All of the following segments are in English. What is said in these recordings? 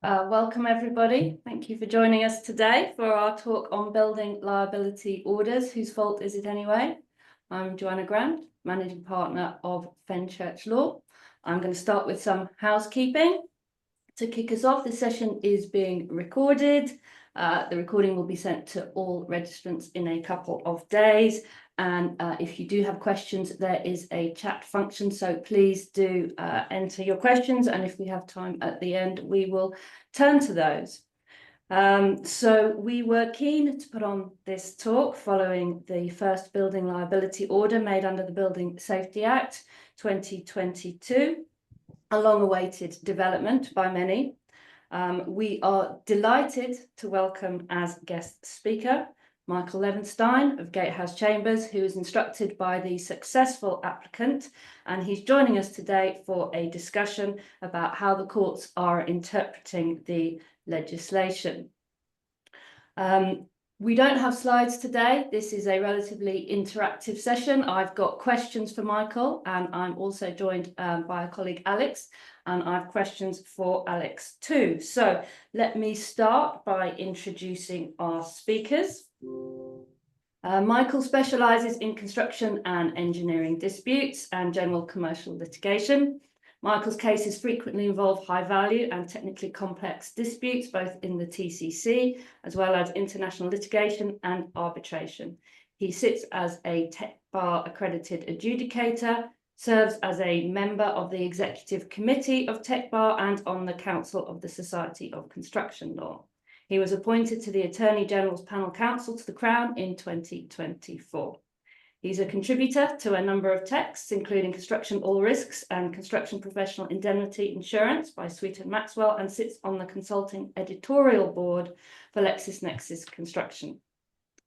Welcome everybody. Thank you for joining us today for our talk on building liability orders. Whose fault is it anyway? I'm Joanna Grant, Managing Partner of Fenchurch Law. I'm going to start with some housekeeping. To kick us off, this session is being recorded. The recording will be sent to all registrants in a couple of days. And if you do have questions, there is a chat function. So please do enter your questions. And if we have time at the end, we will turn to those. So we were keen to put on this talk following the first building liability order made under the Building Safety Act 2022. A long-awaited development by many. We are delighted to welcome as guest speaker Michael Levenstein of Gatehouse Chambers, who is instructed by the successful applicant, and he's joining us today for a discussion about how the courts are interpreting the legislation. We don't have slides today. This is a relatively interactive session. I've got questions for Michael, and I'm also joined by a colleague, Alex, and I have questions for Alex too. So let me start by introducing our speakers. Michael specialises in construction and engineering disputes and general commercial litigation. Michael's cases frequently involve high value and technically complex disputes, both in the TCC, as well as international litigation and arbitration. He sits as a TechBar accredited adjudicator, serves as a member of the Executive Committee of TechBar and on the Council of the Society of Construction Law. He was appointed to the Attorney General's Panel Counsel to the Crown in 2024. He's a contributor to a number of texts, including Construction All Risks and Construction Professional Indemnity Insurance by Sweet and Maxwell, and sits on the consulting editorial board for LexisNexis Construction.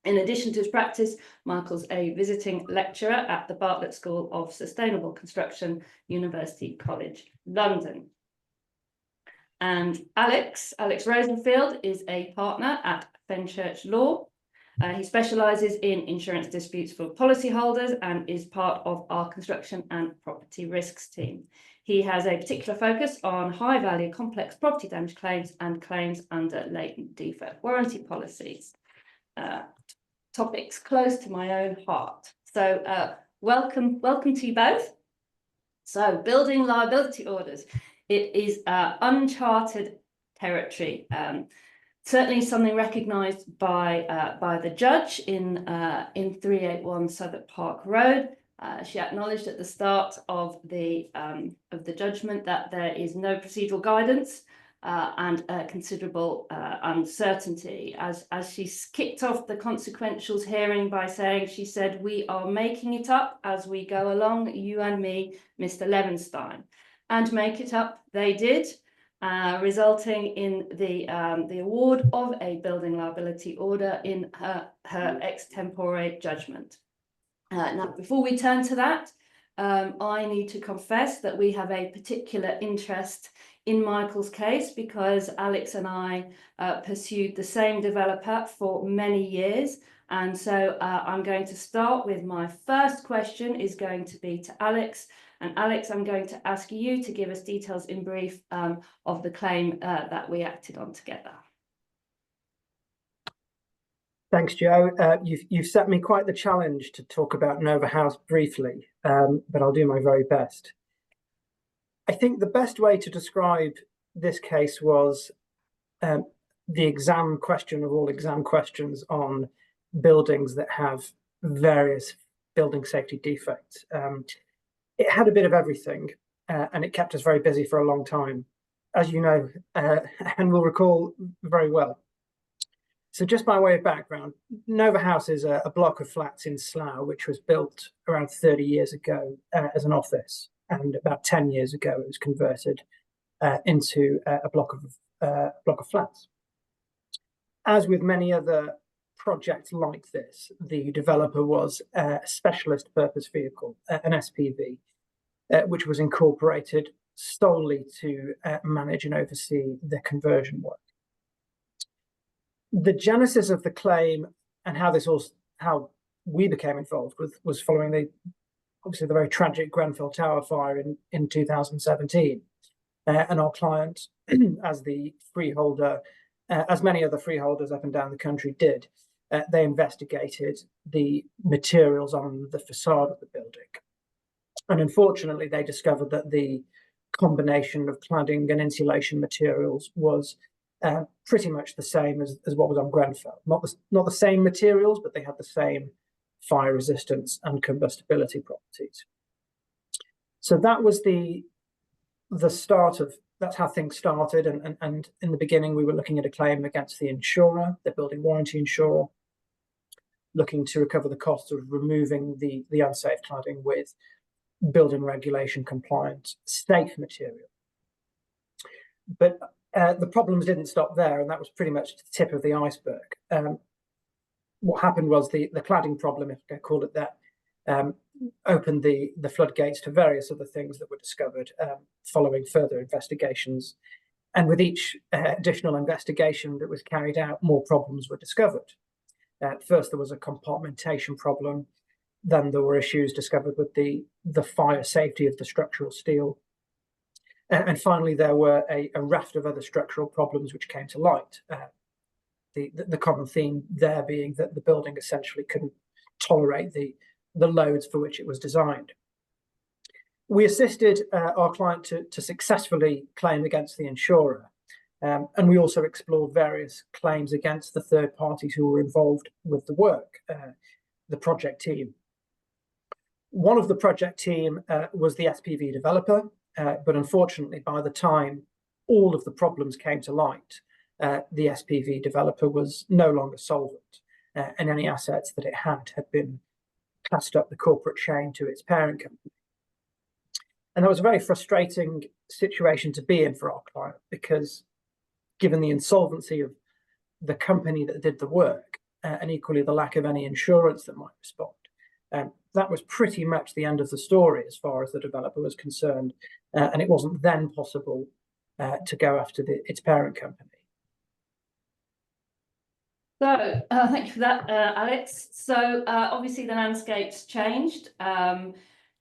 In addition to his practice, Michael's a visiting lecturer at the Bartlett School of Sustainable Construction, University College London. And Alex Rosenfield is a partner at Fenchurch Law. He specialises in insurance disputes for policyholders and is part of our construction and property risks team. He has a particular focus on high-value, complex property damage claims and claims under latent defect warranty policies. Topics close to my own heart. So welcome to you both. So building liability orders. It is uncharted territory. Certainly something recognised by the judge in 381 Southwark Park Road. She acknowledged at the start of the judgment that there is no procedural guidance and considerable uncertainty. As she kicked off the consequentials hearing by saying, she said, "We are making it up as we go along, you and me, Mr. Levenstein." And make it up they did. Resulting in the award of a building liability order in her ex tempore judgment. Now, before we turn to that, I need to confess that we have a particular interest in Michael's case because Alex and I pursued the same developer for many years. And so I'm going to start with my first question is going to be to Alex. And Alex, I'm going to ask you to give us details in brief of the claim that we acted on together. Thanks, Joe. You've set me quite the challenge to talk about Nova House briefly, but I'll do my very best. I think the best way to describe this case was the exam question of all exam questions on buildings that have various building safety defects. It had a bit of everything, and it kept us very busy for a long time, as you know, and will recall very well. So just by way of background, Nova House is a block of flats in Slough, which was built around 30 years ago as an office, and about 10 years ago it was converted into a block of flats. As with many other projects like this, the developer was a specialist purpose vehicle, an SPV, which was incorporated solely to manage and oversee the conversion work. The genesis of the claim and how we became involved was following obviously the very tragic Grenfell Tower fire in 2017. and our client, as the freeholder, as many other freeholders up and down the country did, they investigated the materials on the facade of the building. And unfortunately, they discovered that the combination of cladding and insulation materials was pretty much the same as what was on Grenfell. Not the same materials, but they had the same fire resistance and combustibility properties. So that was the start of, that's how things started. And in the beginning, we were looking at a claim against the insurer, the building warranty insurer, looking to recover the costs of removing the unsafe cladding with building regulation compliant safe material. But the problems didn't stop there, and that was pretty much the tip of the iceberg. What happened was the cladding problem, if I call it that, opened the floodgates to various other things that were discovered following further investigations. And with each additional investigation that was carried out, more problems were discovered. First, there was a compartmentation problem. Then there were issues discovered with the fire safety of the structural steel. And finally, there were a raft of other structural problems which came to light. The common theme there being that the building essentially couldn't tolerate the loads for which it was designed. We assisted our client to successfully claim against the insurer. And we also explored various claims against the third parties who were involved with the work, the project team. One of the project team was the SPV developer, but unfortunately, by the time all of the problems came to light, the SPV developer was no longer solvent, and any assets that it had been passed up the corporate chain to its parent company. And that was a very frustrating situation to be in for our client, because given the insolvency of the company that did the work, and equally the lack of any insurance that might respond, that was pretty much the end of the story as far as the developer was concerned, and it wasn't then possible to go after its parent company. So thank you for that, Alex. So obviously the landscape's changed.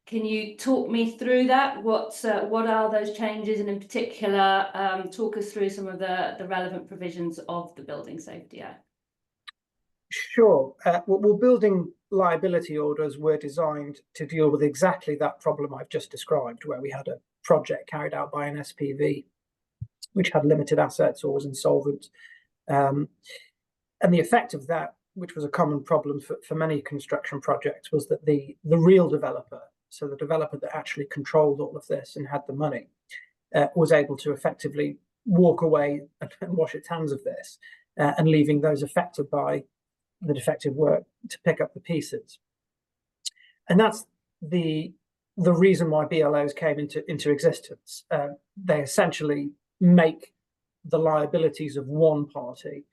Can you talk me through that? What are those changes, and in particular, talk us through some of the relevant provisions of the Building Safety Act? Sure. Well, building liability orders were designed to deal with exactly that problem I've just described, where we had a project carried out by an SPV which had limited assets or was insolvent. And the effect of that, which was a common problem for many construction projects, was that the real developer, so the developer that actually controlled all of this and had the money, was able to effectively walk away and wash its hands of this, and leaving those affected by the defective work to pick up the pieces. And that's the reason why BLOs came into existence. They essentially make the liabilities of one party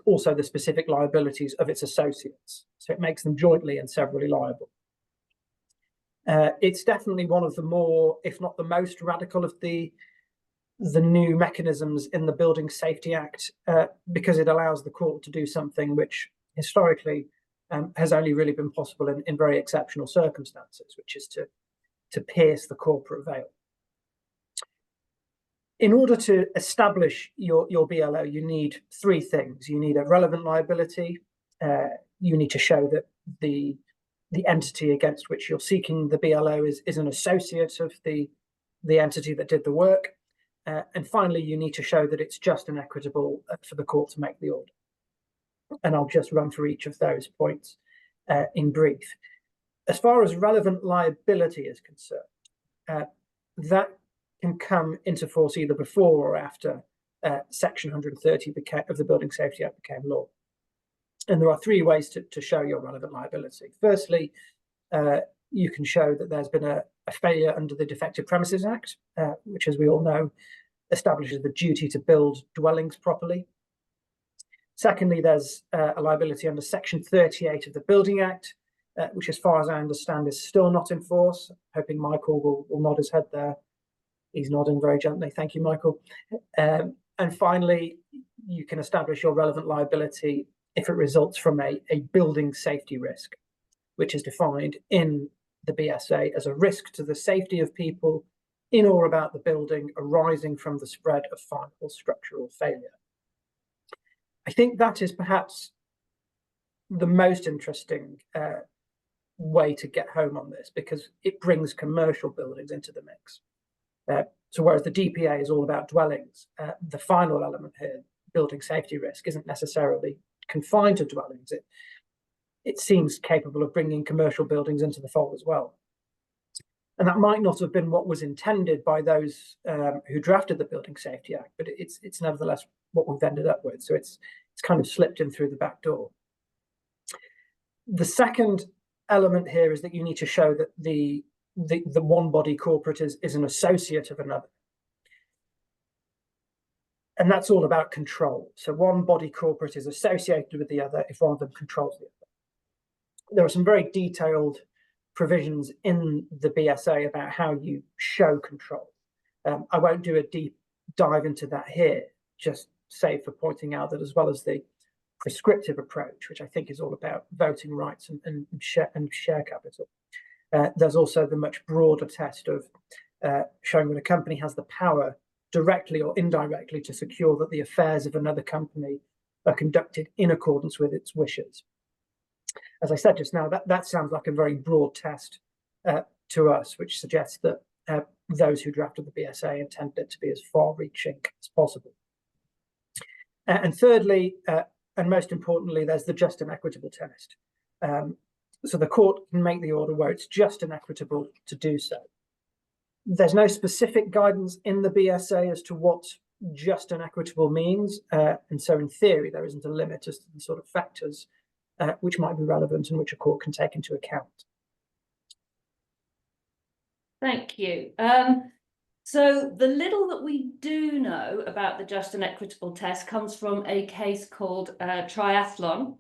also the specific liabilities of its associates. So it makes them jointly and severally liable. It's definitely one of the more, if not the most radical of the new mechanisms in the Building Safety Act, because it allows the court to do something which historically has only really been possible in very exceptional circumstances, which is to pierce the corporate veil. In order to establish your BLO, you need three things. You need a relevant liability. You need to show that the entity against which you're seeking the BLO is an associate of the entity that did the work. And finally, you need to show that it's just and equitable for the court to make the order. And I'll just run through each of those points in brief. As far as relevant liability is concerned, that can come into force either before or after Section 130 of the Building Safety Act became law. And there are three ways to show your relevant liability. Firstly, you can show that there's been a failure under the Defective Premises Act, which, as we all know, establishes the duty to build dwellings properly. Secondly, there's a liability under Section 38 of the Building Act, which, as far as I understand, is still not in force. Hoping Michael will nod his head there. He's nodding very gently. Thank you, Michael. And finally, you can establish your relevant liability if it results from a building safety risk, which is defined in the BSA as a risk to the safety of people in or about the building arising from the spread of final structural failure. I think that is perhaps the most interesting way to get home on this, because it brings commercial buildings into the mix. So whereas the DPA is all about dwellings, the final element here, building safety risk, isn't necessarily confined to dwellings. It seems capable of bringing commercial buildings into the fold as well. And that might not have been what was intended by those who drafted the Building Safety Act, but it's nevertheless what we've ended up with. So it's kind of slipped in through the back door. The second element here is that you need to show that the one body corporate is an associate of another. And that's all about control. So one body corporate is associated with the other if one of them controls the other. There are some very detailed provisions in the BSA about how you show control. I won't do a deep dive into that here, just save for pointing out that as well as the prescriptive approach, which I think is all about voting rights and share capital, there's also the much broader test of showing that a company has the power, directly or indirectly, to secure that the affairs of another company are conducted in accordance with its wishes. As I said just now, that sounds like a very broad test to us, which suggests that those who drafted the BSA intended it to be as far-reaching as possible. And thirdly, and most importantly, there's the just and equitable test. So the court can make the order where it's just and equitable to do so. There's no specific guidance in the BSA as to what just and equitable means. And so in theory, there isn't a limit as to the sort of factors which might be relevant and which a court can take into account. Thank you. So the little that we do know about the just and equitable test comes from a case called Triathlon,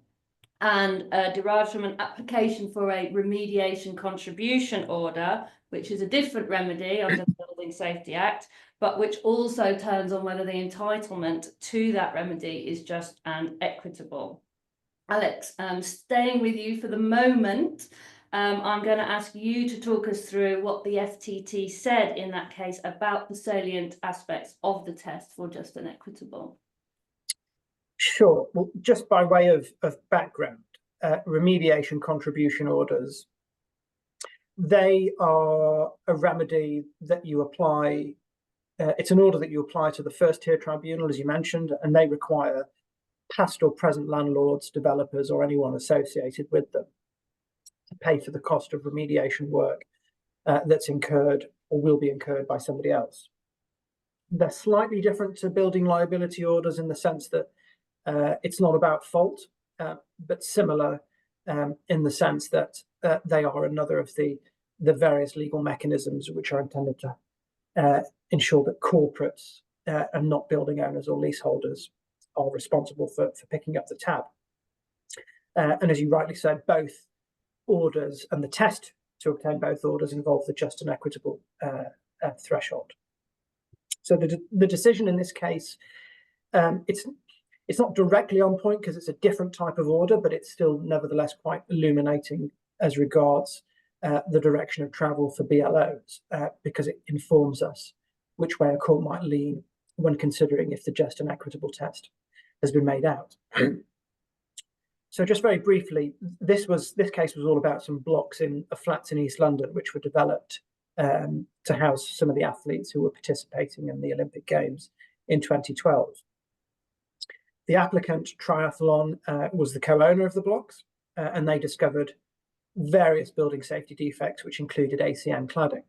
and derives from an application for a remediation contribution order, which is a different remedy under the Building Safety Act, but which also turns on whether the entitlement to that remedy is just and equitable. Alex, staying with you for the moment, I'm going to ask you to talk us through what the FTT said in that case about the salient aspects of the test for just and equitable. Sure. Well, just by way of background, remediation contribution orders, they are a remedy that you apply. It's an order that you apply to the first tier tribunal, as you mentioned, and they require past or present landlords, developers, or anyone associated with them to pay for the cost of remediation work that's incurred or will be incurred by somebody else. They're slightly different to building liability orders in the sense that it's not about fault, but similar in the sense that they are another of the various legal mechanisms which are intended to ensure that corporates and not building owners or leaseholders are responsible for picking up the tab. And as you rightly said, both orders and the test to obtain both orders involve the just and equitable threshold. So the decision in this case, it's not directly on point because it's a different type of order, but it's still nevertheless quite illuminating as regards the direction of travel for BLOs, because it informs us which way a court might lean when considering if the just and equitable test has been made out. So just very briefly, this case was all about some blocks of flats in East London, which were developed to house some of the athletes who were participating in the Olympic Games in 2012. The applicant, Triathlon, was the co-owner of the blocks, and they discovered various building safety defects, which included ACM cladding.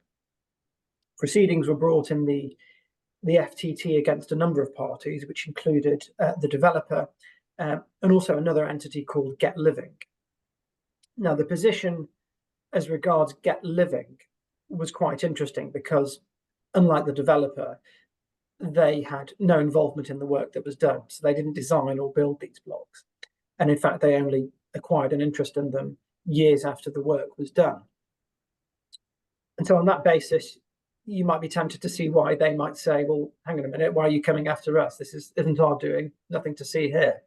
Proceedings were brought in the FTT against a number of parties, which included the developer and also another entity called Get Living. Now, the position as regards Get Living was quite interesting because, unlike the developer, they had no involvement in the work that was done. So they didn't design or build these blocks. And in fact, they only acquired an interest in them years after the work was done. And so on that basis, you might be tempted to see why they might say, well, hang on a minute, why are you coming after us? This isn't our doing, nothing to see here.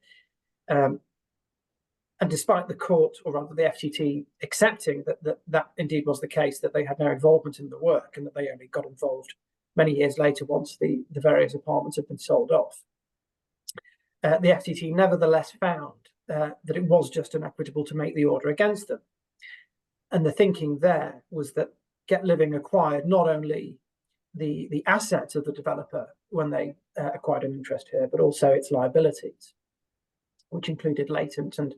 And despite the court, or rather the FTT, accepting that indeed was the case, that they had no involvement in the work and that they only got involved many years later once the various apartments had been sold off. The FTT nevertheless found that it was just inequitable to make the order against them. And the thinking there was that Get Living acquired not only the assets of the developer when they acquired an interest here, but also its liabilities, which included latent and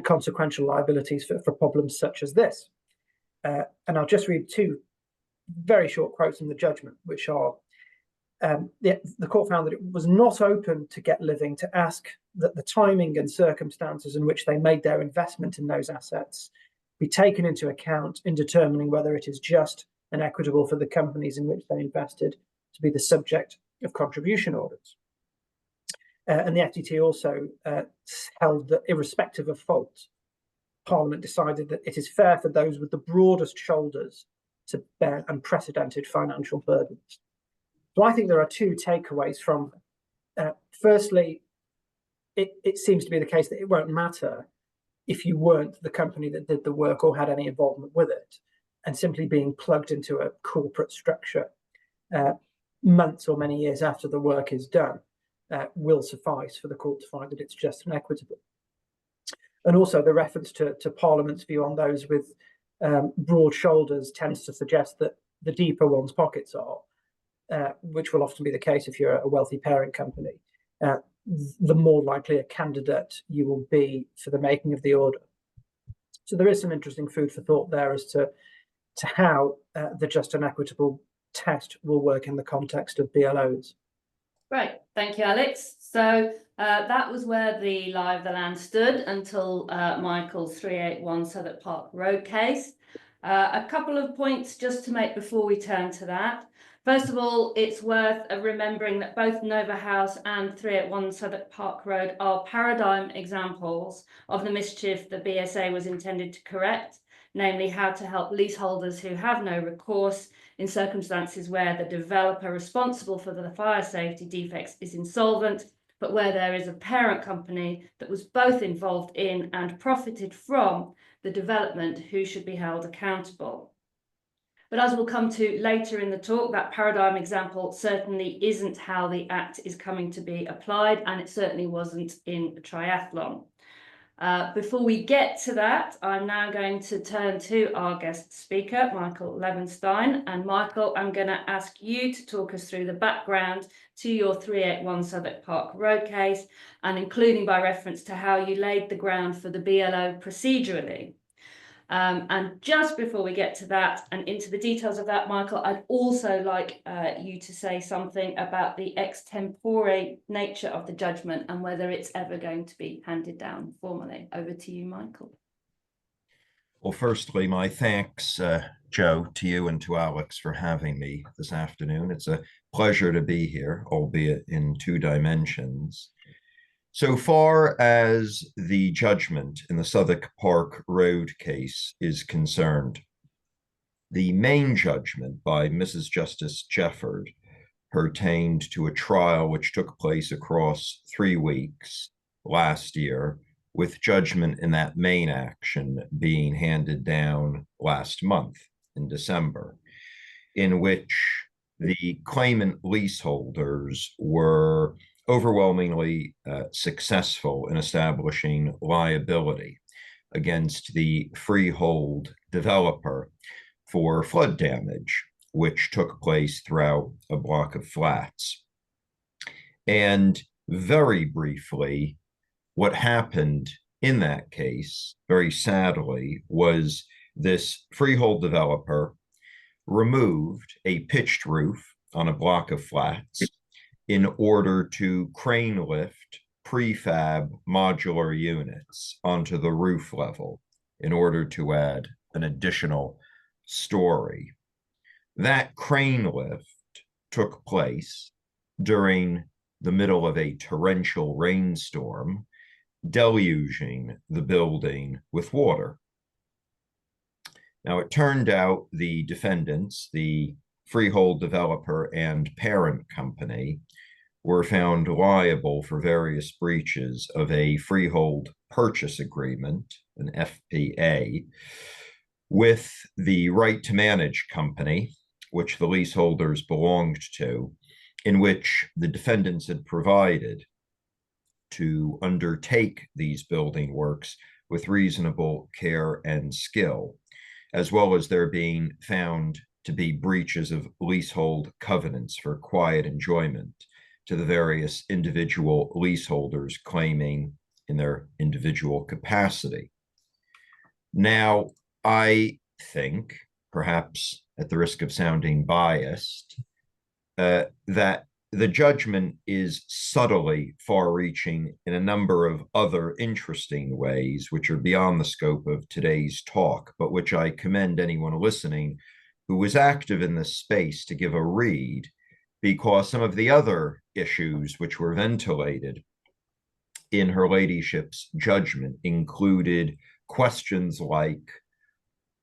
consequential liabilities for problems such as this. And I'll just read two very short quotes from the judgment, which are, the court found that it was not open to Get Living to ask that the timing and circumstances in which they made their investment in those assets be taken into account in determining whether it is just and equitable for the companies in which they invested to be the subject of contribution orders. And the FTT also held that irrespective of fault, Parliament decided that it is fair for those with the broadest shoulders to bear unprecedented financial burdens. So I think there are two takeaways from firstly, it seems to be the case that it won't matter if you weren't the company that did the work or had any involvement with it, and simply being plugged into a corporate structure months or many years after the work is done will suffice for the court to find that it's just and equitable. And also the reference to Parliament's view on those with broad shoulders tends to suggest that the deeper one's pockets are, which will often be the case if you're a wealthy parent company, the more likely a candidate you will be for the making of the order. So there is some interesting food for thought there as to how the just and equitable test will work in the context of BLOs. Great, thank you, Alex. So that was where the lie of the land stood until Michael's 381 Southwark Park Road case. A couple of points just to make before we turn to that. First of all, it's worth remembering that both Nova House and 381 Southwark Park Road are paradigm examples of the mischief the BSA was intended to correct, namely how to help leaseholders who have no recourse in circumstances where the developer responsible for the fire safety defects is insolvent, but where there is a parent company that was both involved in and profited from the development who should be held accountable. But as we'll come to later in the talk, that paradigm example certainly isn't how the Act is coming to be applied, and it certainly wasn't in a triathlon. Before we get to that, I'm now going to turn to our guest speaker, Michael Levenstein. And Michael, I'm going to ask you to talk us through the background to your 381 Southwark Park Road case, and including by reference to how you laid the ground for the BLO procedurally. And just before we get to that and into the details of that, Michael, I'd also like you to say something about the ex tempore nature of the judgment and whether it's ever going to be handed down formally. Over to you, Michael. Well, firstly, my thanks, Joe, to you and to Alex for having me this afternoon. It's a pleasure to be here, albeit in two dimensions. So far as the judgment in the Southwark Park Road case is concerned, the main judgment by Mrs. Justice Jefford pertained to a trial which took place across 3 weeks last year, with judgment in that main action being handed down last month in December, in which the claimant leaseholders were overwhelmingly successful in establishing liability against the freehold developer for flood damage, which took place throughout a block of flats. And very briefly, what happened in that case, very sadly, was this freehold developer removed a pitched roof on a block of flats in order to crane lift prefab modular units onto the roof level in order to add an additional story. That crane lift took place during the middle of a torrential rainstorm, deluging the building with water. Now, it turned out the defendants, the freehold developer and parent company, were found liable for various breaches of a freehold purchase agreement, an FPA, with the right to manage company which the leaseholders belonged to, in which the defendants had provided to undertake these building works with reasonable care and skill, as well as there being found to be breaches of leasehold covenants for quiet enjoyment to the various individual leaseholders claiming in their individual capacity. Now, I think, perhaps at the risk of sounding biased, that the judgment is subtly far-reaching in a number of other interesting ways, which are beyond the scope of today's talk, but which I commend anyone listening who was active in this space to give a read, because some of the other issues which were ventilated in Her Ladyship's judgment included questions like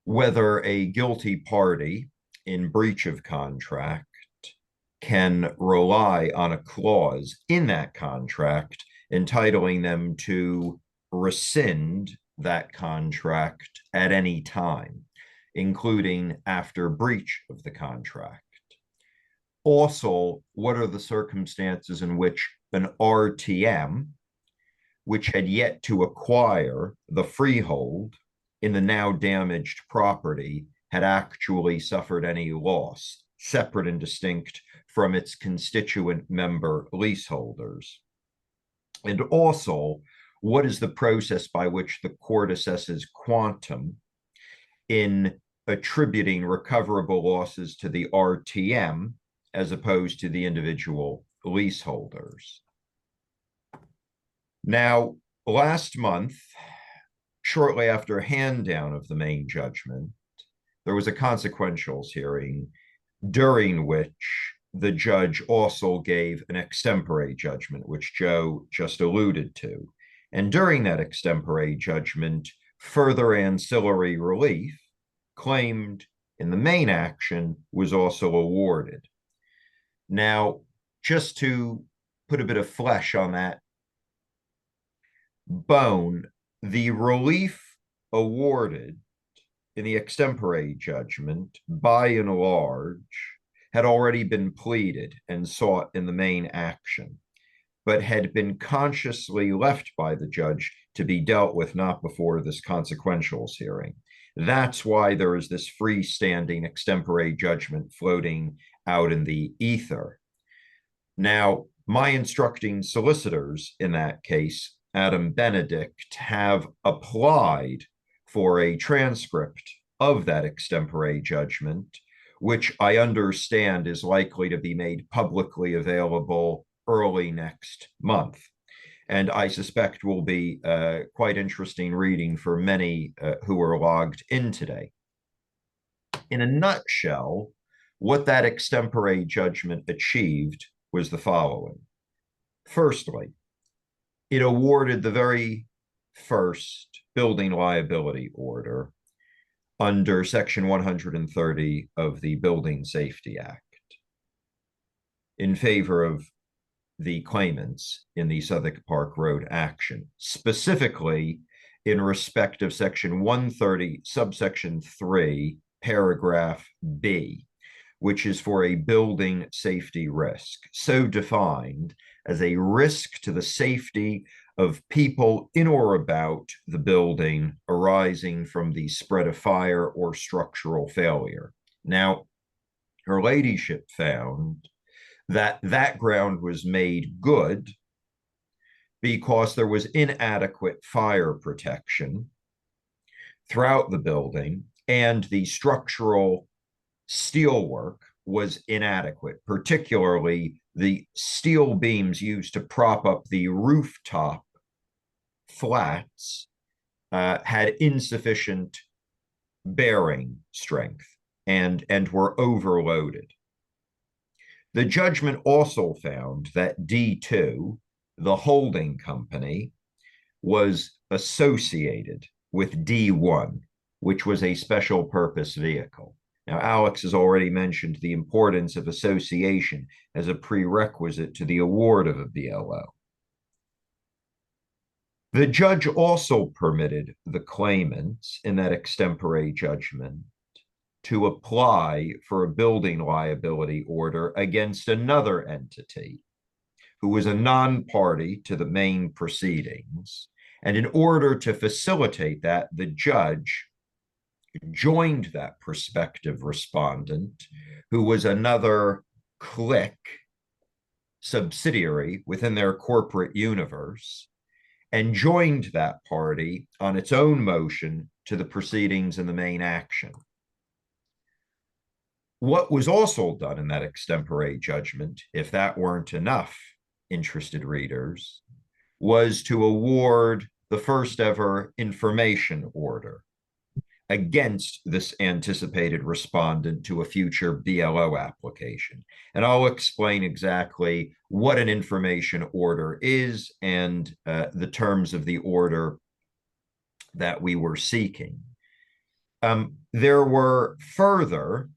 whether a guilty party in breach of contract can rely on a clause in that contract entitling them to rescind that contract at any time, including after breach of the contract. Also, what are the circumstances in which an RTM, which had yet to acquire the freehold in the now damaged property, had actually suffered any loss, separate and distinct from its constituent member leaseholders? And also, what is the process by which the court assesses quantum in attributing recoverable losses to the RTM as opposed to the individual leaseholders? Now, last month, shortly after a hand down of the main judgment, there was a consequentials hearing during which the judge also gave an extempore judgment, which Joe just alluded to. And during that extempore judgment, further ancillary relief claimed in the main action was also awarded. Now, just to put a bit of flesh on that bone, the relief awarded in the extempore judgment, by and large, had already been pleaded and sought in the main action, but had been consciously left by the judge to be dealt with not before this consequentials hearing. That's why there is this freestanding extempore judgment floating out in the ether. Now, my instructing solicitors in that case, Adam Benedict, have applied for a transcript of that extempore judgment, which I understand is likely to be made publicly available early next month. And I suspect will be quite interesting reading for many who are logged in today. In a nutshell, what that extempore judgment achieved was the following. Firstly, it awarded the very first building liability order under Section 130 of the Building Safety Act in favor of the claimants in the Southwark Park Road action, specifically in respect of Section 130, subsection 3, paragraph B, which is for a building safety risk, so defined as a risk to the safety of people in or about the building arising from the spread of fire or structural failure. Now, Her Ladyship found that that ground was made good because there was inadequate fire protection throughout the building, and the structural steelwork was inadequate, particularly the steel beams used to prop up the rooftop flats had insufficient bearing strength and were overloaded. The judgment also found that D2, the holding company, was associated with D1, which was a special purpose vehicle. Now, Alex has already mentioned the importance of association as a prerequisite to the award of a BLO. The judge also permitted the claimants in that extempore judgment to apply for a building liability order against another entity who was a non-party to the main proceedings. And in order to facilitate that, the judge joined that prospective respondent, who was another Click subsidiary within their corporate universe, and joined that party on its own motion to the proceedings in the main action. What was also done in that extempore judgment, if that weren't enough, interested readers, was to award the first ever information order against this anticipated respondent to a future BLO application. And I'll explain exactly what an information order is and the terms of the order that we were seeking. There were further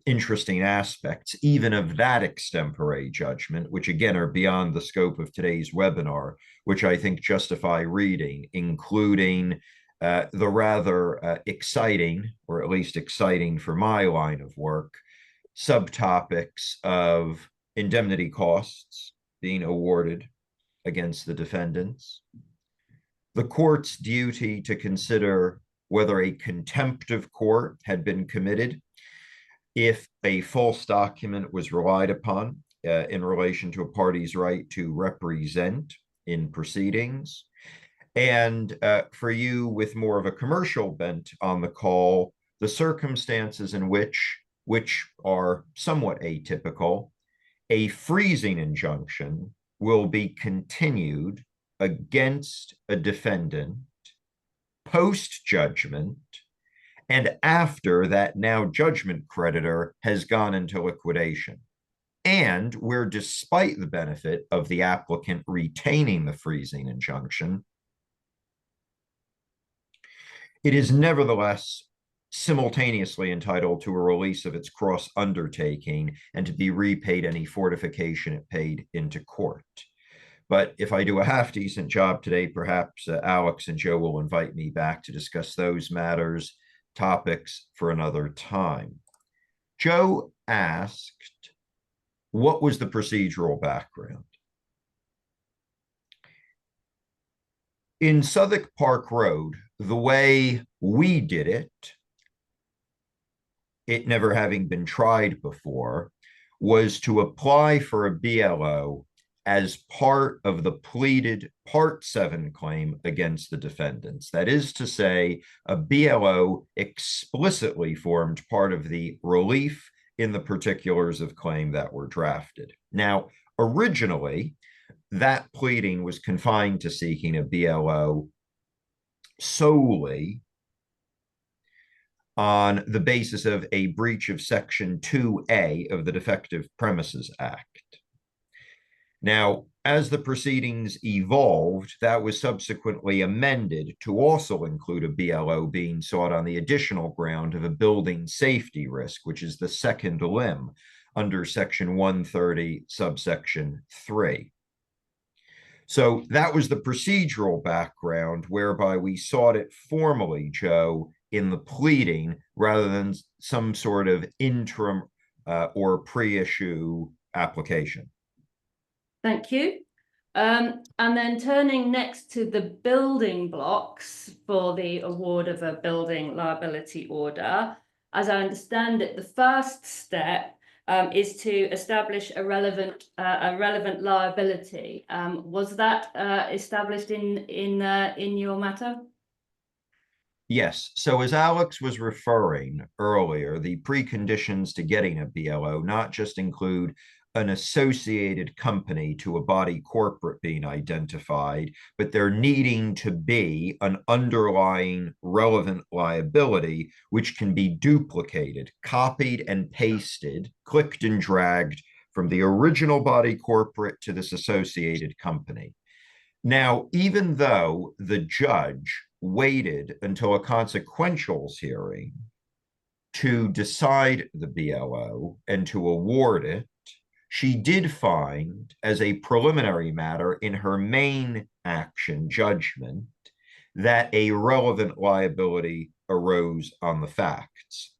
interesting aspects, even of that extempore judgment, which again are beyond the scope of today's webinar, which I think justify reading, including the rather exciting, or at least exciting for my line of work, subtopics of indemnity costs being awarded against the defendants, the court's duty to consider whether a contempt of court had been committed if a false document was relied upon in relation to a party's right to represent in proceedings. And for you with more of a commercial bent on the call, the circumstances in which are somewhat atypical, a freezing injunction will be continued against a defendant post-judgment and after that now judgment creditor has gone into liquidation. And where, despite the benefit of the applicant retaining the freezing injunction, it is nevertheless simultaneously entitled to a release of its cross undertaking and to be repaid any fortification it paid into court. But if I do a half-decent job today, perhaps Alex and Joe will invite me back to discuss those matters, topics for another time. Joe asked, what was the procedural background? In Southwark Park Road, the way we did it never having been tried before, was to apply for a BLO as part of the pleaded Part 7 claim against the defendants. That is to say, a BLO explicitly formed part of the relief in the particulars of claim that were drafted. Now, originally, that pleading was confined to seeking a BLO solely on the basis of a breach of Section 2A of the Defective Premises Act. Now, as the proceedings evolved, that was subsequently amended to also include a BLO being sought on the additional ground of a building safety risk, which is the second limb under Section 130, subsection 3. So that was the procedural background whereby we sought it formally, Joe, in the pleading rather than some sort of interim or pre-issue application. Thank you. And then turning next to the building blocks for the award of a building liability order, as I understand it, the first step is to establish a relevant liability. Was that established in your matter? Yes. So as Alex was referring earlier, the preconditions to getting a BLO not just include an associated company to a body corporate being identified, but there needing to be an underlying relevant liability which can be duplicated, copied and pasted, clicked and dragged from the original body corporate to this associated company. Now, even though the judge waited until a consequentials hearing to decide the BLO and to award it, she did find, as a preliminary matter in her main action judgment, that a relevant liability arose on the facts.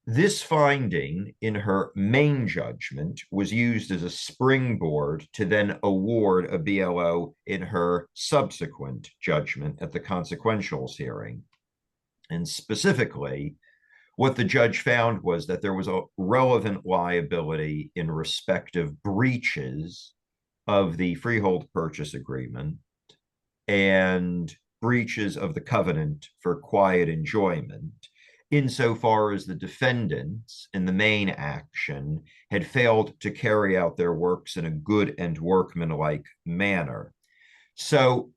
This finding in her main judgment was used as a springboard to then award a BLO in her subsequent judgment at the consequentials hearing. And specifically, what the judge found was that there was a relevant liability in respect of breaches of the freehold purchase agreement and breaches of the covenant for quiet enjoyment, insofar as the defendants in the main action had failed to carry out their works in a good and workmanlike manner. So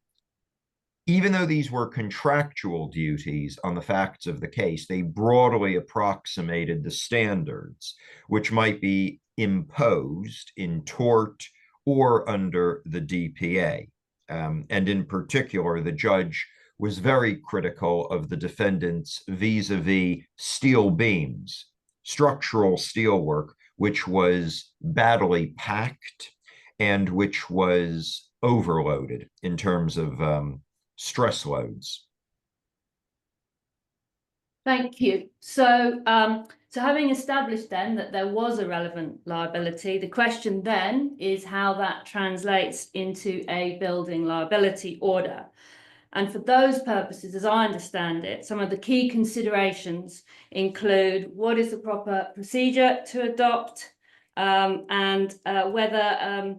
even though these were contractual duties on the facts of the case, they broadly approximated the standards which might be imposed in tort or under the DPA. And in particular, the judge was very critical of the defendants vis-a-vis steel beams, structural steelwork, which was badly packed and which was overloaded in terms of stress loads. Thank you. So, so having established then that there was a relevant liability, the question then is how that translates into a building liability order. And for those purposes, as I understand it, some of the key considerations include what is the proper procedure to adopt, and whether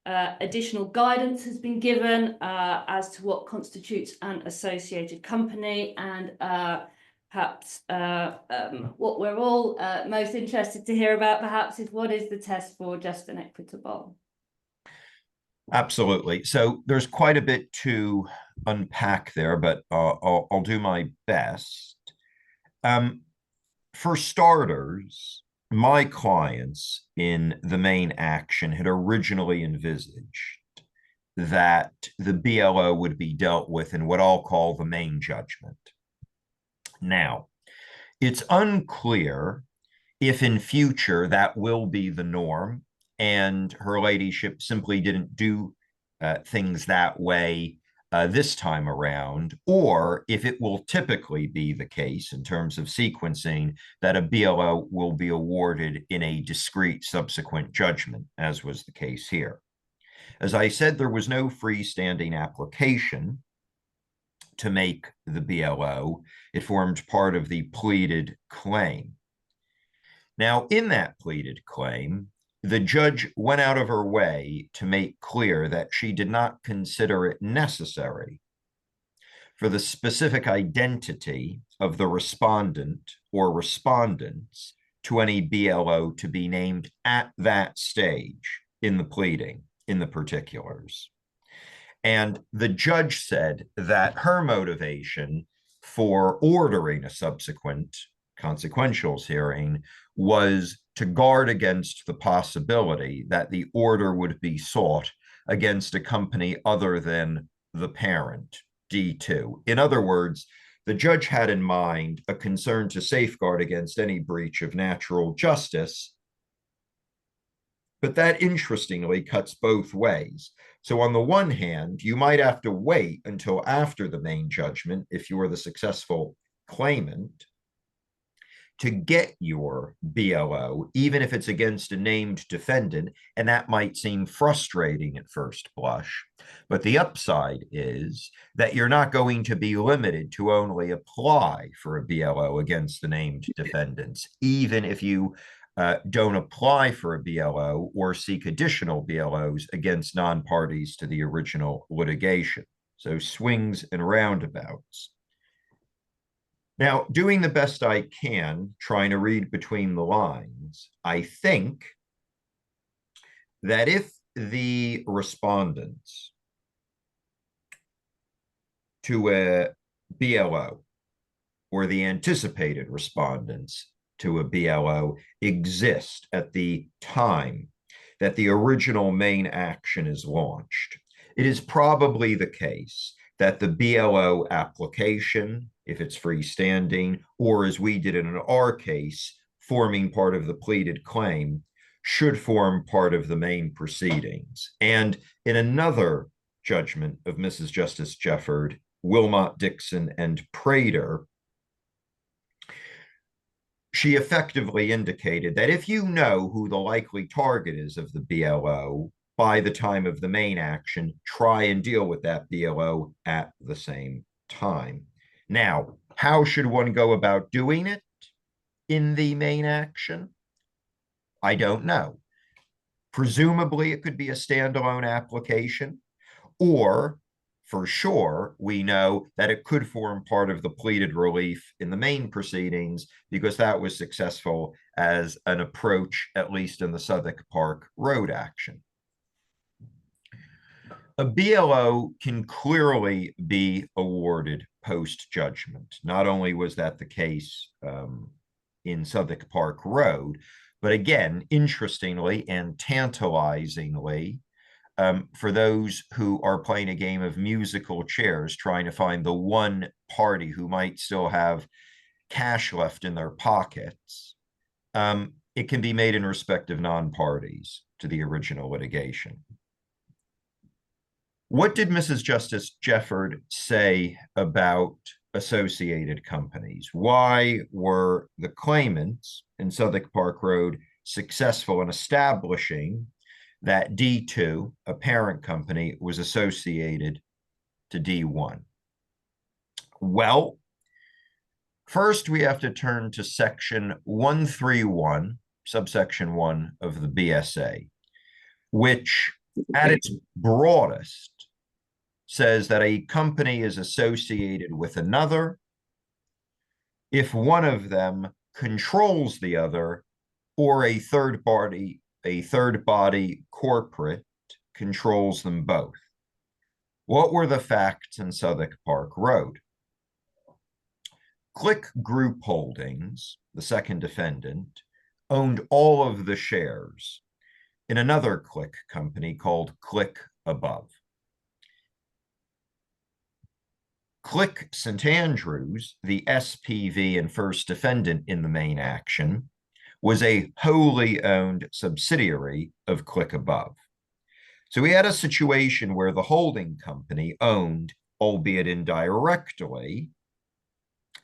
additional guidance has been given as to what constitutes an associated company, and perhaps what we're all most interested to hear about perhaps is what is the test for just and equitable. Absolutely. So there's quite a bit to unpack there, but I'll do my best. For starters, my clients in the main action had originally envisaged that the BLO would be dealt with in what I'll call the main judgment. Now, it's unclear if in future that will be the norm, and her ladyship simply didn't do things that way this time around, or if it will typically be the case in terms of sequencing that a BLO will be awarded in a discrete subsequent judgment, as was the case here. As I said, there was no freestanding application to make the BLO. It formed part of the pleaded claim. Now, in that pleaded claim, the judge went out of her way to make clear that she did not consider it necessary for the specific identity of the respondent or respondents to any BLO to be named at that stage in the pleading, in the particulars. And the judge said that her motivation for ordering a subsequent consequentials hearing was to guard against the possibility that the order would be sought against a company other than the parent, D2. In other words, the judge had in mind a concern to safeguard against any breach of natural justice, but that interestingly cuts both ways. So on the one hand, you might have to wait until after the main judgment, if you are the successful claimant, to get your BLO, even if it's against a named defendant, and that might seem frustrating at first blush. But the upside is that you're not going to be limited to only apply for a BLO against the named defendants, even if you don't apply for a BLO or seek additional BLOs against non-parties to the original litigation. So swings and roundabouts. Now, doing the best I can, trying to read between the lines, I think that if the respondents to a BLO or the anticipated respondents to a BLO exist at the time that the original main action is launched, it is probably the case that the BLO application, if it's freestanding, or as we did in our case, forming part of the pleaded claim, should form part of the main proceedings. And in another judgment of Mrs. Justice Jefford, Wilmot, Dixon, and Prater, she effectively indicated that if you know who the likely target is of the BLO by the time of the main action, try and deal with that BLO at the same time. Now, how should one go about doing it in the main action? I don't know. Presumably, it could be a standalone application, or for sure, we know that it could form part of the pleaded relief in the main proceedings because that was successful as an approach, at least in the Southwark Park Road action. A BLO can clearly be awarded post-judgment. Not only was that the case in Southwark Park Road, but again, interestingly and tantalizingly, for those who are playing a game of musical chairs, trying to find the one party who might still have cash left in their pockets, it can be made in respect of non-parties to the original litigation. What did Mrs. Justice Jefford say about associated companies? Why were the claimants in Southwark Park Road successful in establishing that D2, a parent company, was associated to D1? Well, first we have to turn to section 131, subsection 1 of the BSA, which at its broadest says that a company is associated with another if one of them controls the other or a third body corporate controls them both. What were the facts in Southwark Park Road? Click Group Holdings, the second defendant, owned all of the shares in another Click company called Click Above. Click St Andrews, the SPV and first defendant in the main action, was a wholly owned subsidiary of Click Above. So we had a situation where the holding company owned, albeit indirectly,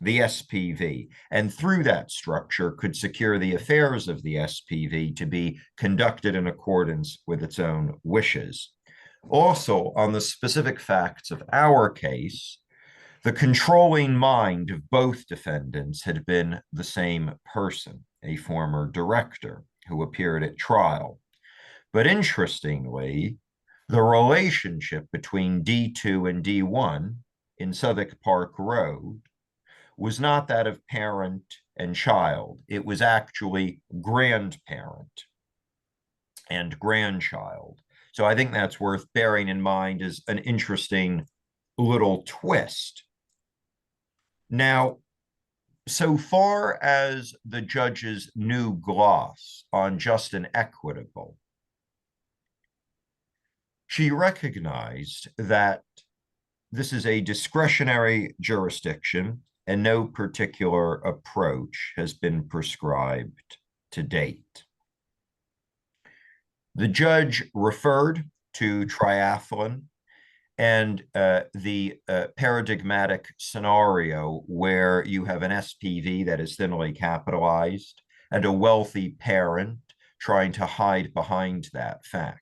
the SPV, and through that structure could secure the affairs of the SPV to be conducted in accordance with its own wishes. Also, on the specific facts of our case, the controlling mind of both defendants had been the same person, a former director who appeared at trial. But interestingly, the relationship between D2 and D1 in Southwark Park Road was not that of parent and child. It was actually grandparent and grandchild. So I think that's worth bearing in mind as an interesting little twist. Now, so far as the judge's new gloss on just and equitable, she recognized that this is a discretionary jurisdiction and no particular approach has been prescribed to date. The judge referred to triathlon and the paradigmatic scenario where you have an SPV that is thinly capitalized and a wealthy parent trying to hide behind that fact.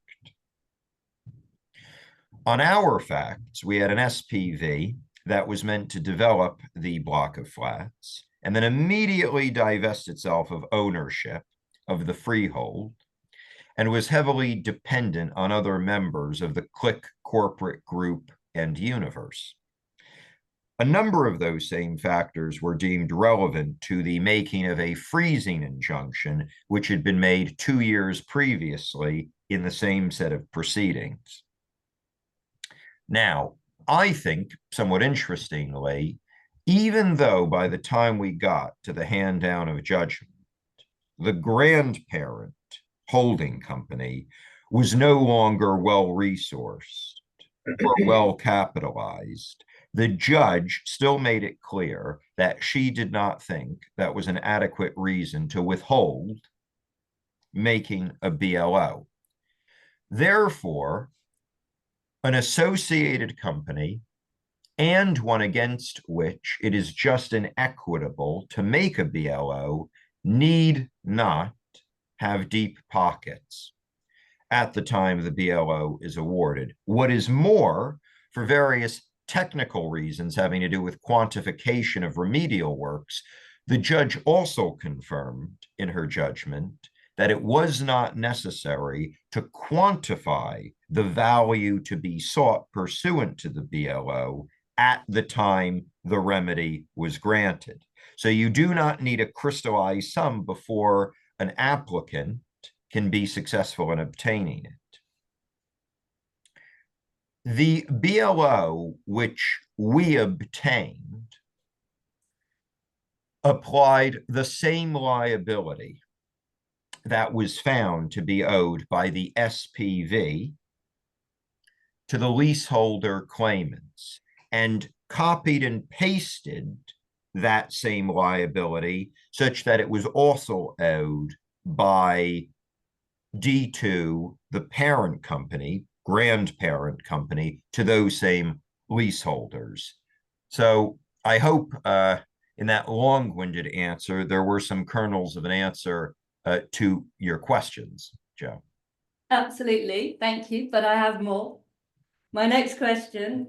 On our facts, we had an SPV that was meant to develop the block of flats and then immediately divest itself of ownership of the freehold and was heavily dependent on other members of the Click corporate group and universe. A number of those same factors were deemed relevant to the making of a freezing injunction, which had been made 2 years previously in the same set of proceedings. Now, I think, somewhat interestingly, even though by the time we got to the hand down of judgment, the grandparent holding company was no longer well-resourced or well-capitalized, the judge still made it clear that she did not think that was an adequate reason to withhold making a BLO. Therefore, an associated company and one against which it is just and equitable to make a BLO need not have deep pockets at the time the BLO is awarded. What is more, for various technical reasons having to do with quantification of remedial works, the judge also confirmed in her judgment that it was not necessary to quantify the value to be sought pursuant to the BLO at the time the remedy was granted. So you do not need a crystallized sum before an applicant can be successful in obtaining it. The BLO which we obtained applied the same liability that was found to be owed by the SPV to the leaseholder claimants and copied and pasted that same liability such that it was also owed by D2, the parent company, grandparent company, to those same leaseholders. So I hope in that long-winded answer, there were some kernels of an answer to your questions, Joe. Absolutely, thank you, but I have more. My next question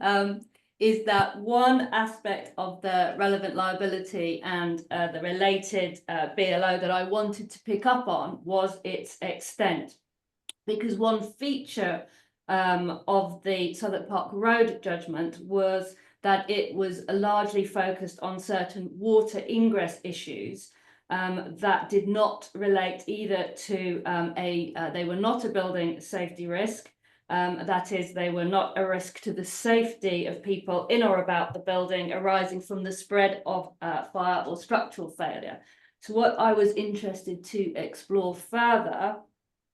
is that one aspect of the relevant liability and the related BLO that I wanted to pick up on was its extent, because one feature of the Southwark Park Road judgment was that it was largely focused on certain water ingress issues that did not relate either to they were not a building safety risk. That is, they were not a risk to the safety of people in or about the building arising from the spread of fire or structural failure. So what I was interested to explore further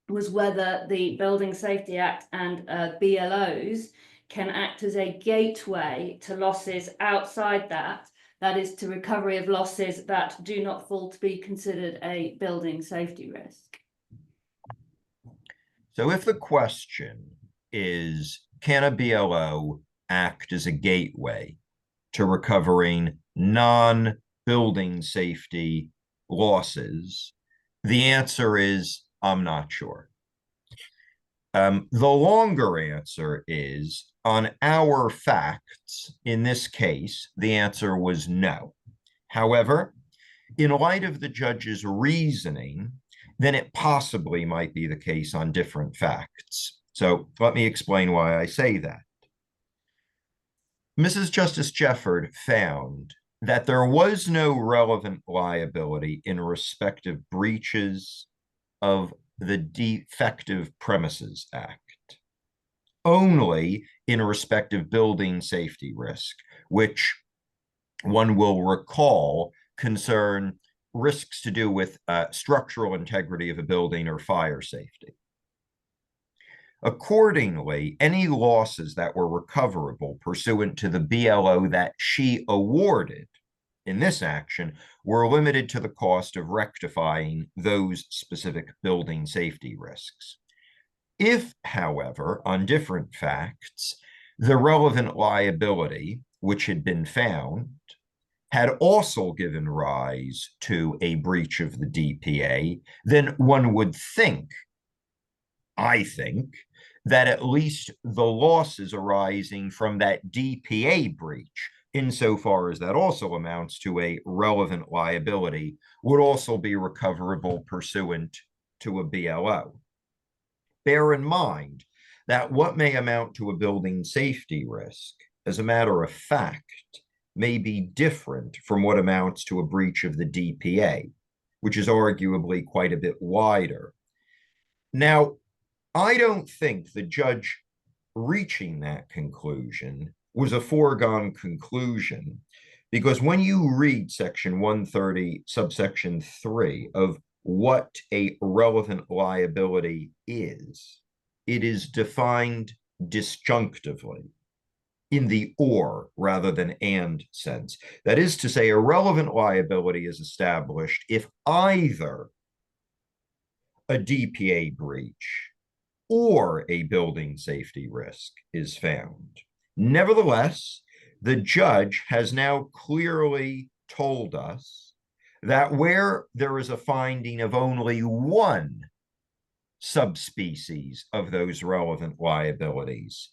was whether the Building Safety Act and BLOs can act as a gateway to losses outside that, that is, to recovery of losses that do not fall to be considered a building safety risk. So if the question is, can a BLO act as a gateway to recovering non-building safety losses, the answer is, I'm not sure. The longer answer is, on our facts, in this case, the answer was no. However, in light of the judge's reasoning, then it possibly might be the case on different facts. So let me explain why I say that. Mrs. Justice Jefford found that there was no relevant liability in respect of breaches of the Defective Premises Act, only in respect of building safety risk, which one will recall concern risks to do with structural integrity of a building or fire safety. Accordingly, any losses that were recoverable pursuant to the BLO that she awarded in this action were limited to the cost of rectifying those specific building safety risks. If, however, on different facts, the relevant liability which had been found had also given rise to a breach of the DPA, then one would think, I think, that at least the losses arising from that DPA breach, insofar as that also amounts to a relevant liability, would also be recoverable pursuant to a BLO. Bear in mind that what may amount to a building safety risk, as a matter of fact, may be different from what amounts to a breach of the DPA, which is arguably quite a bit wider. Now, I don't think the judge reaching that conclusion was a foregone conclusion, because when you read section 130, subsection 3 of what a relevant liability is, it is defined disjunctively in the or rather than and sense. That is to say, a relevant liability is established if either a DPA breach or a building safety risk is found. Nevertheless, the judge has now clearly told us that where there is a finding of only one subspecies of those relevant liabilities,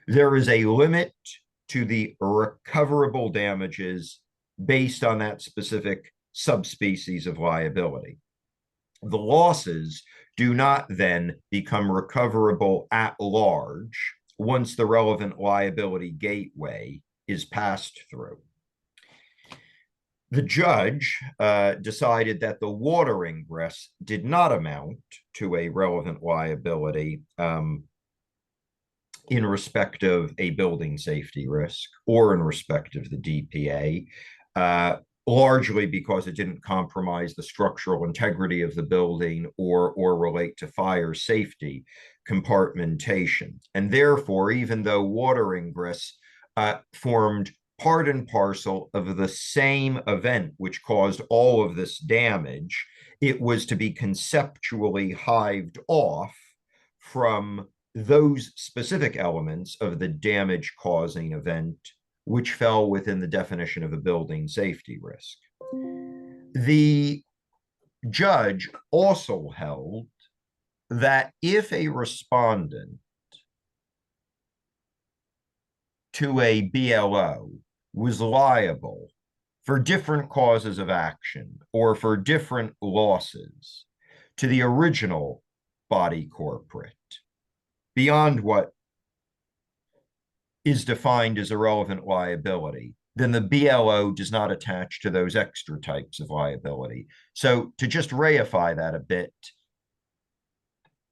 there is a limit to the recoverable damages based on that specific subspecies of liability. The losses do not then become recoverable at large once the relevant liability gateway is passed through. The judge decided that the water ingress did not amount to a relevant liability in respect of a building safety risk or in respect of the DPA, largely because it didn't compromise the structural integrity of the building or relate to fire safety compartmentation. And therefore, even though water ingress formed part and parcel of the same event which caused all of this damage, it was to be conceptually hived off from those specific elements of the damage-causing event which fell within the definition of a building safety risk. The judge also held that if a respondent to a BLO was liable for different causes of action or for different losses to the original body corporate, beyond what is defined as a relevant liability, then the BLO does not attach to those extra types of liability. So to just reify that a bit,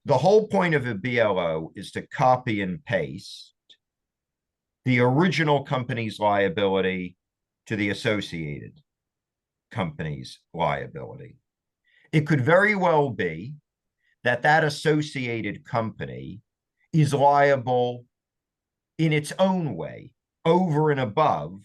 the whole point of a BLO is to copy and paste the original company's liability to the associated company's liability. It could very well be that that associated company is liable in its own way over and above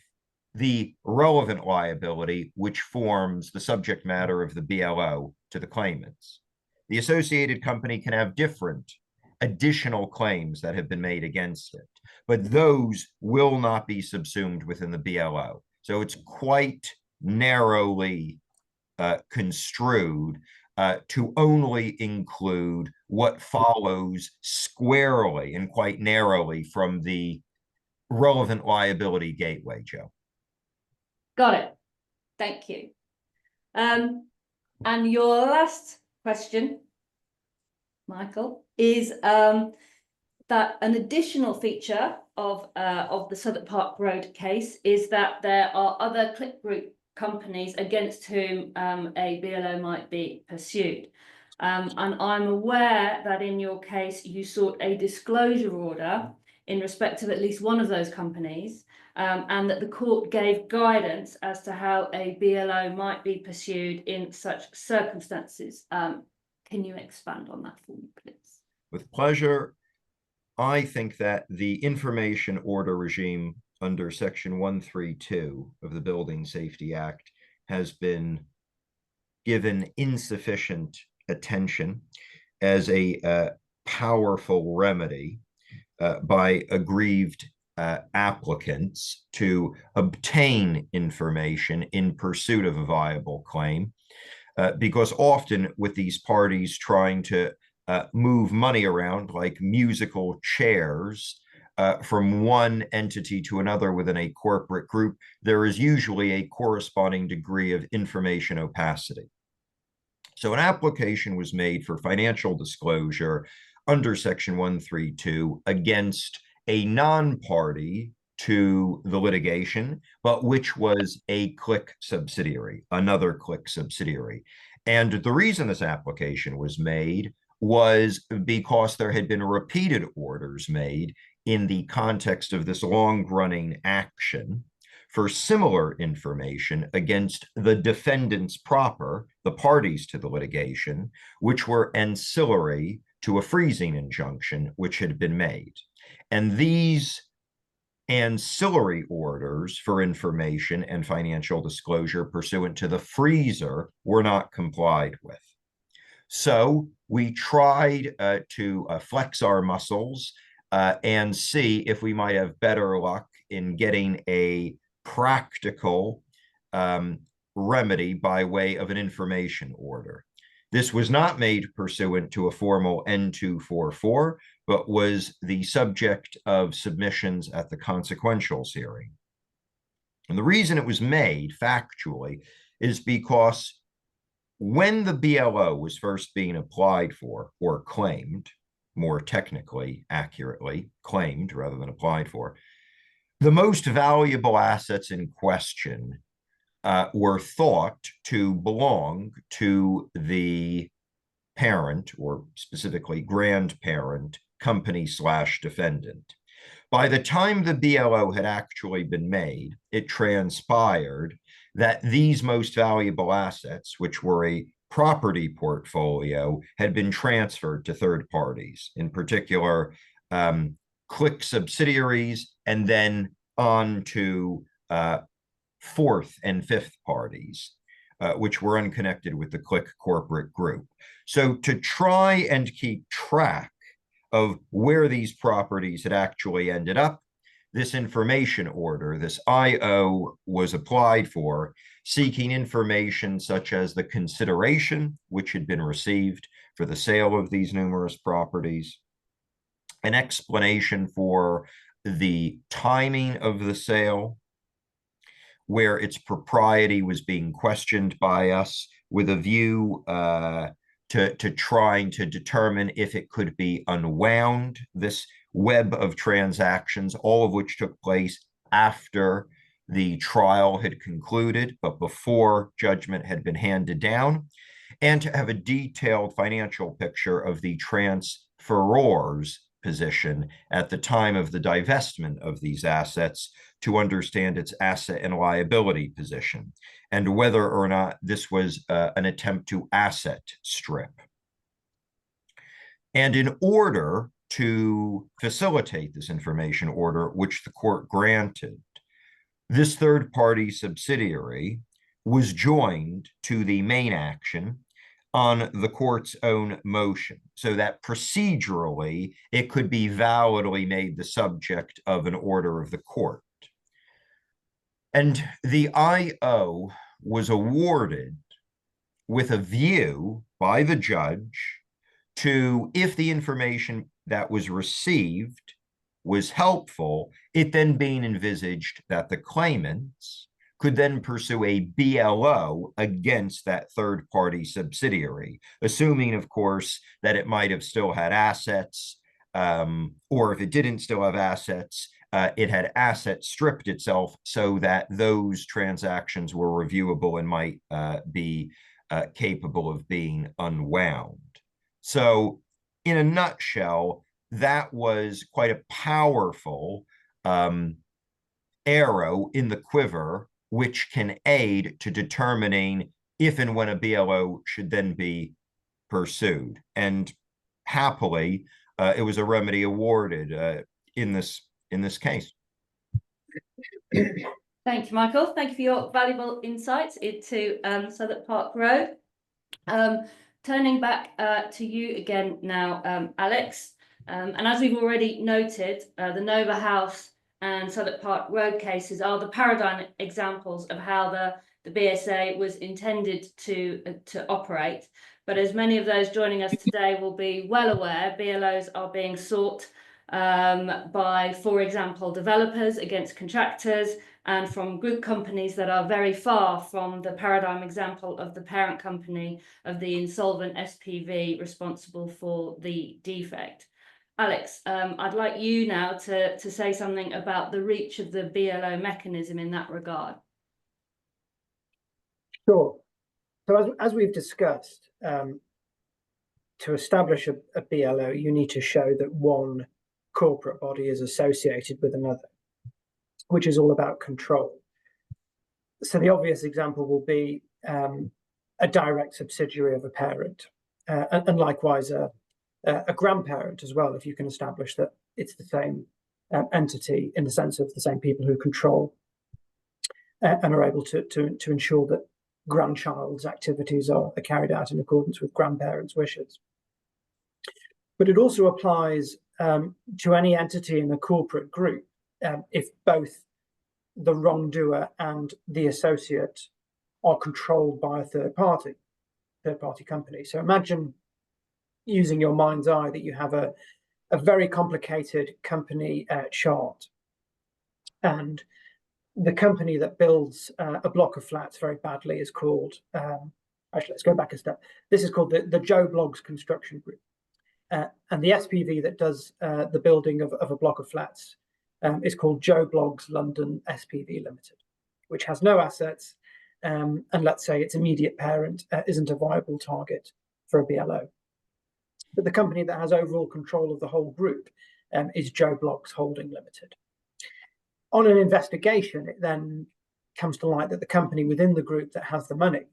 the relevant liability which forms the subject matter of the BLO to the claimants. The associated company can have different additional claims that have been made against it, but those will not be subsumed within the BLO. So it's quite narrowly construed to only include what follows squarely and quite narrowly from the relevant liability gateway, Joe. Got it. Thank you. And your last question, Michael, is that an additional feature of the Southwark Park Road case is that there are other Click Group companies against whom a BLO might be pursued. And I'm aware that in your case, you sought a disclosure order in respect of at least one of those companies, and that the court gave guidance as to how a BLO might be pursued in such circumstances. Can you expand on that for me, please? With pleasure. I think that the information order regime under Section 132 of the Building Safety Act has been given insufficient attention as a powerful remedy by aggrieved applicants to obtain information in pursuit of a viable claim, because often with these parties trying to move money around like musical chairs from one entity to another within a corporate group, there is usually a corresponding degree of information opacity. So an application was made for financial disclosure under Section 132 against a non-party to the litigation, but which was a Click subsidiary, another Click subsidiary. And the reason this application was made was because there had been repeated orders made in the context of this long-running action for similar information against the defendants proper, the parties to the litigation, which were ancillary to a freezing injunction which had been made. And these ancillary orders for information and financial disclosure pursuant to the freezer were not complied with. So we tried to flex our muscles and see if we might have better luck in getting a practical remedy by way of an information order. This was not made pursuant to a formal N244, but was the subject of submissions at the consequentials hearing. And the reason it was made factually is because when the BLO was first being applied for or claimed, more technically, accurately, claimed rather than applied for, the most valuable assets in question were thought to belong to the parent, or specifically grandparent, company/defendant. By the time the BLO had actually been made, it transpired that these most valuable assets, which were a property portfolio, had been transferred to third parties, in particular, Click subsidiaries, and then on to fourth and fifth parties, which were unconnected with the Click corporate group. So to try and keep track of where these properties had actually ended up, this information order, this IO, was applied for, seeking information such as the consideration which had been received for the sale of these numerous properties, an explanation for the timing of the sale, where its propriety was being questioned by us, with a view to trying to determine if it could be unwound, this web of transactions, all of which took place after the trial had concluded, but before judgment had been handed down, and to have a detailed financial picture of the transferor's position at the time of the divestment of these assets, to understand its asset and liability position, and whether or not this was an attempt to asset strip. And in order to facilitate this information order, which the court granted, this third-party subsidiary was joined to the main action on the court's own motion, so that procedurally it could be validly made the subject of an order of the court. And the IO was awarded with a view by the judge to, if the information that was received was helpful, it then being envisaged that the claimants could then pursue a BLO against that third-party subsidiary, assuming, of course, that it might have still had assets, or if it didn't still have assets, it had asset stripped itself so that those transactions were reviewable and might be capable of being unwound. So in a nutshell, that was quite a powerful arrow in the quiver, which can aid to determining if and when a BLO should then be pursued. And happily, it was a remedy awarded in this case. Thank you, Michael. Thank you for your valuable insights into Southwark Park Road. Turning back to you again now, Alex. And as we've already noted, the Nova House and Southwark Park Road cases are the paradigm examples of how the BSA was intended to operate. But as many of those joining us today will be well aware, BLOs are being sought by, for example, developers against contractors, and from group companies that are very far from the paradigm example of the parent company of the insolvent SPV responsible for the defect. Alex, I'd like you now to say something about the reach of the BLO mechanism in that regard. Sure. So as we've discussed, to establish a BLO, you need to show that one corporate body is associated with another, which is all about control. So the obvious example will be a direct subsidiary of a parent, and likewise a grandparent as well, if you can establish that it's the same entity in the sense of the same people who control and are able to ensure that grandchild's activities are carried out in accordance with grandparents' wishes. But it also applies to any entity in a corporate group if both the wrongdoer and the associate are controlled by a third party company. So imagine, using your mind's eye, that you have a very complicated company chart, and the company that builds a block of flats very badly is called, actually, let's go back a step. This is called the Joe Bloggs Construction Group. And the SPV that does the building of a block of flats is called Joe Bloggs London SPV Limited, which has no assets, and let's say its immediate parent isn't a viable target for a BLO. But the company that has overall control of the whole group is Joe Bloggs Holding Limited. On an investigation, it then comes to light that the company within the group that has the money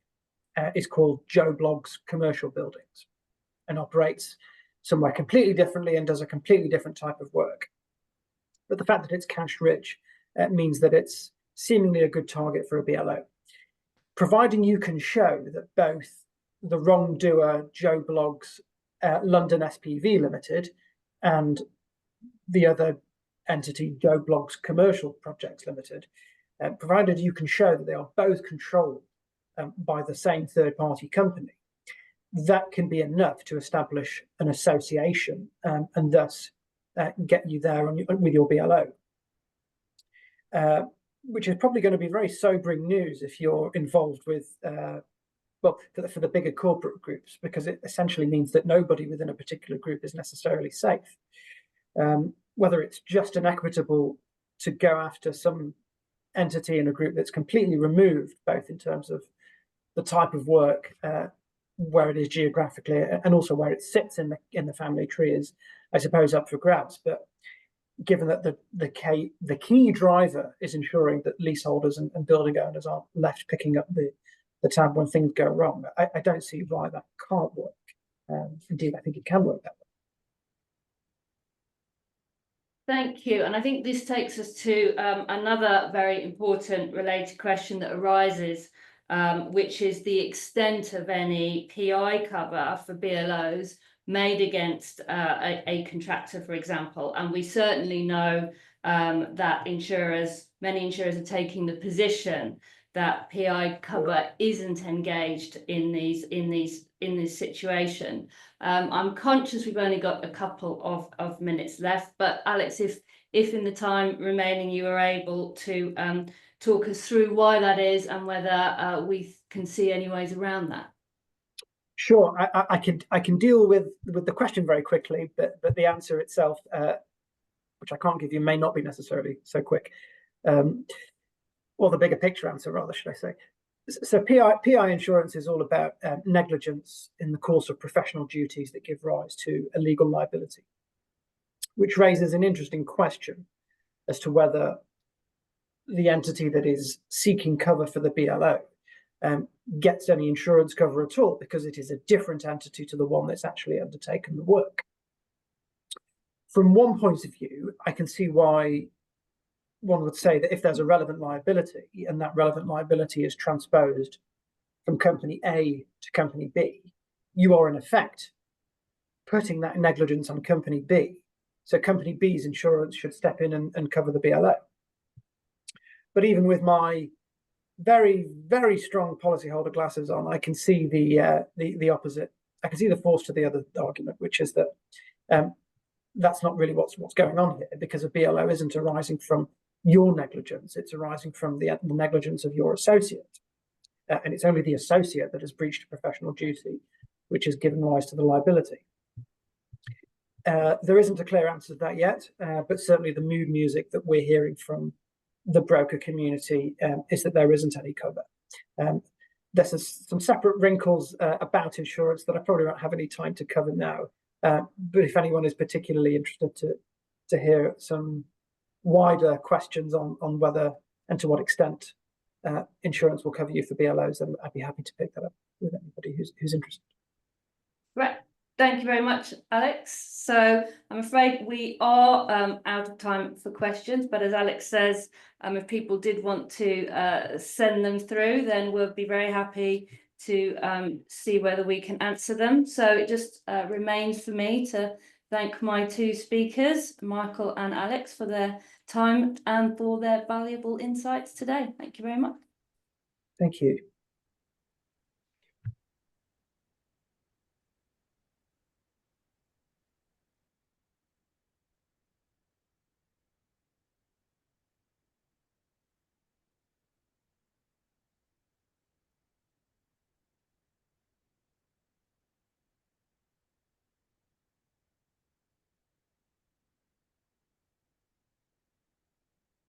is called Joe Bloggs Commercial Buildings, and operates somewhere completely differently and does a completely different type of work. But the fact that it's cash rich means that it's seemingly a good target for a BLO, providing you can show that both the wrongdoer Joe Bloggs London SPV Limited and the other entity Joe Bloggs Commercial Projects Limited, provided you can show that they are both controlled by the same third-party company, that can be enough to establish an association and thus get you there with your BLO, which is probably going to be very sobering news if you're involved with, well, for the bigger corporate groups, because it essentially means that nobody within a particular group is necessarily safe. Whether it's just an equitable to go after some entity in a group that's completely removed, both in terms of the type of work, where it is geographically, and also where it sits in the family tree, is, I suppose, up for grabs. But given that the key driver is ensuring that leaseholders and building owners aren't left picking up the tab when things go wrong, I don't see why that can't work. Indeed, I think it can work that way. Thank you. And I think this takes us to another very important related question that arises, which is the extent of any PI cover for BLOs made against a contractor, for example. And we certainly know that many insurers are taking the position that PI cover isn't engaged in this situation. I'm conscious we've only got a couple of minutes left, but Alex, if in the time remaining you are able to talk us through why that is and whether we can see any ways around that. Sure, I can deal with the question very quickly, but the answer itself, which I can't give you, may not be necessarily so quick. Or the bigger picture answer, rather, should I say. So PI insurance is all about negligence in the course of professional duties that give rise to a legal liability, which raises an interesting question as to whether the entity that is seeking cover for the BLO gets any insurance cover at all, because it is a different entity to the one that's actually undertaken the work. From one point of view, I can see why one would say that if there's a relevant liability and that relevant liability is transposed from company A to company B, you are in effect putting that negligence on company B. So company B's insurance should step in and cover the BLO. But even with my very, very strong policyholder glasses on, I can see the opposite. I can see the force to the other argument, which is that that's not really what's going on here, because a BLO isn't arising from your negligence, it's arising from the negligence of your associate. And it's only the associate that has breached a professional duty, which has given rise to the liability. There isn't a clear answer to that yet, but certainly the mood music that we're hearing from the broker community is that there isn't any cover. There's some separate wrinkles about insurance that I probably won't have any time to cover now. But if anyone is particularly interested to hear some wider questions on whether and to what extent insurance will cover you for BLOs, then I'd be happy to pick that up with anybody who's interested. Right. Thank you very much, Alex. So I'm afraid we are out of time for questions, but as Alex says, if people did want to send them through, then we'll be very happy to see whether we can answer them. So it just remains for me to thank my two speakers, Michael and Alex, for their time and for their valuable insights today. Thank you very much. Thank you.